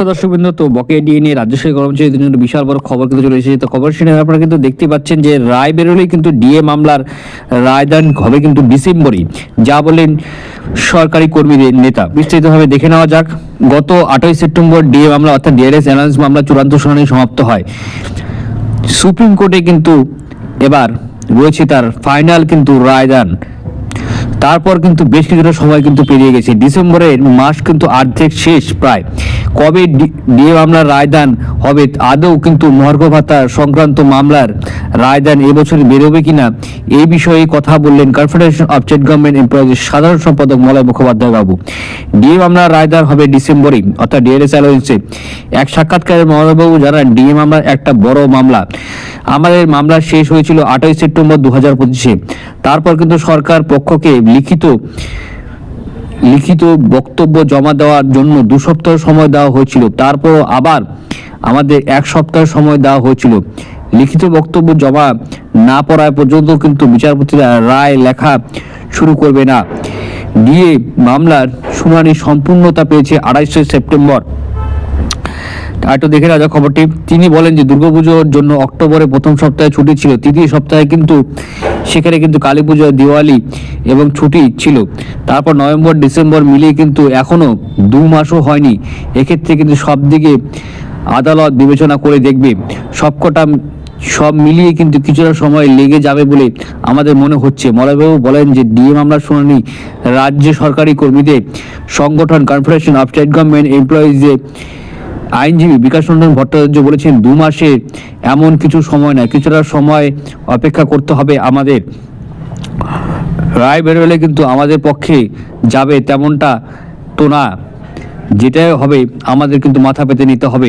নমস্কার দর্শকবৃন্দ, তো বকেয়া ডিএ নিয়ে রাজ্য সরকারি কর্মচারীদের জন্য বিশাল বড় খবর কিন্তু চলে এসেছে। তো খবর শুনে আপনারা কিন্তু দেখতে পাচ্ছেন যে রায় বেরোলেই কিন্তু ডিএ মামলার রায়দান হবে কিন্তু ডিসেম্বরই, যা বলেন সরকারি কর্মীদের নেতা। বিস্তারিতভাবে দেখে নেওয়া যাক। গত 8ই সেপ্টেম্বর ডিএ মামলা অর্থাৎ ডিআরএস অ্যালায়েন্স মামলা চূড়ান্ত শুনানি সমাপ্ত হয়। সুপ্রিম কোর্টে কিন্তু এবার রয়েছে তার ফাইনাল কিন্তু রায়দান। তারপর কিন্তু বেশ কিছুটা সময় কিন্তু পেরিয়ে গেছে, ডিসেম্বরের মাস কিন্তু অর্ধেক শেষ প্রায়। কবে ডিএ মামলার রায়দান হবে, আদৌ কিন্তু মহার্ঘ ভাতা সংক্রান্ত মামলার রায়দান এবছর বেরোবে কিনা, এই বিষয়ে কথা বললেন কনফেডারেশন অফ স্টেট গভর্নমেন্ট এমপ্লয়িজের সাধারণ সম্পাদক মলয় মুখোপাধ্যায় বাবু। ডিএ মামলার রায়দান হবে ডিসেম্বরেই, অর্থাৎ ডিআরএস অ্যালায়েন্সে। এক সাক্ষাৎকারে মলয়বাবু জানান, ডিএ মামলা একটা বড় মামলা। আমাদের মামলা শেষ হয়েছিল 8ই সেপ্টেম্বর 2025-এ। তারপর কিন্তু সরকার পক্ষকে লিখিত বক্তব্য জমা দেওয়ার জন্য 2 সপ্তাহ সময় দেওয়া হয়েছিল। তারপর আবার আমাদের 1 সপ্তাহ সময় দেওয়া হয়েছিল। লিখিত বক্তব্য জমা না পড়ায় পর্যন্ত কিন্তু বিচারপতিরা রায় লেখা শুরু করবে না। ডিএ মামলার শুনানি সম্পূর্ণতা পেয়েছে 28শে সেপ্টেম্বর। একটু দেখে রাজা খবরটি। তিনি বলেন যে দুর্গাপুজোর জন্য অক্টোবরে প্রথম সপ্তাহে ছুটি ছিল, তৃতীয় সপ্তাহে কিন্তু সেখানে কিন্তু কালী পুজো, দিওয়ালি এবং ছুটি ছিল। তারপর নভেম্বর ডিসেম্বর মিলিয়ে কিন্তু এখনো 2 মাসও হয়নি। এক্ষেত্রে কিন্তু সব দিকে আদালত বিবেচনা করে দেখবে। সব মিলিয়ে কিন্তু কিছুটা সময় লেগে যাবে বলে আমাদের মনে হচ্ছে। মলয়বাবু বলেন যে ডিএ মামলার শুনানি রাজ্য সরকারি কর্মীদের সংগঠন কনফেডারেশন অফ স্টেট গভর্নমেন্ট এমপ্লয়িজের আইনজীবী বিকাশ রঞ্জন ভট্টাচার্য বলেছেন, 2 মাসে এমন কিছু সময় নয়, কিছুটা সময় অপেক্ষা করতে হবে আমাদের। রায় বেরোলে কিন্তু আমাদের পক্ষে যাবে তেমনটা তো না, যেটাই হবে আমাদের কিন্তু মাথা পেতে নিতে হবে।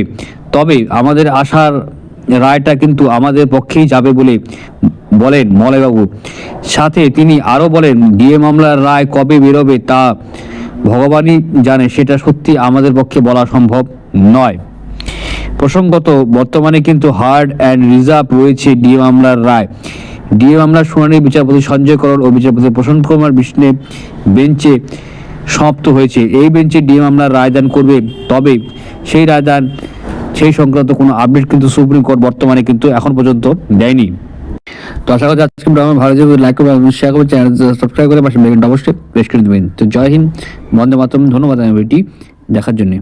তবে আমাদের আশার রায়টা কিন্তু আমাদের পক্ষেই যাবে বলে বলেন মলয়বাবু। সাথে তিনি আরও বলেন, ডিএ মামলার রায় কবে বেরোবে তা ভগবানই জানে, সেটা সত্যি আমাদের পক্ষে বলা সম্ভব নয়। প্রসঙ্গত, বর্তমানে কিন্তু হার্ড অ্যান্ড রিজার্ভ রয়েছে ডিএ মামলার রায়। ডিএ মামলার শুনানি বিচারপতি সঞ্জয় করল ও বিচারপতি প্রশান্ত কুমার বিষ্ণু বেঞ্চে সমাপ্ত হয়েছে। এই বেঞ্চে ডিএ মামলার রায়দান করবে। তবে সেই সংক্রান্ত কোনো আপডেট কিন্তু সুপ্রিম কোর্ট বর্তমানে কিন্তু এখন পর্যন্ত দেয়নি। তো আশা করি আজকে আমার ভালো লাগবে, লাইক করবেন, শেয়ার করবেন, চ্যানেল সাবস্ক্রাইব করে পাশে বেল অবশ্যই প্রেস করে দেবেন। তো জয় হিন্দ, বন্দে মাতরম। ধন্যবাদ ভিডিওটি দেখার জন্য।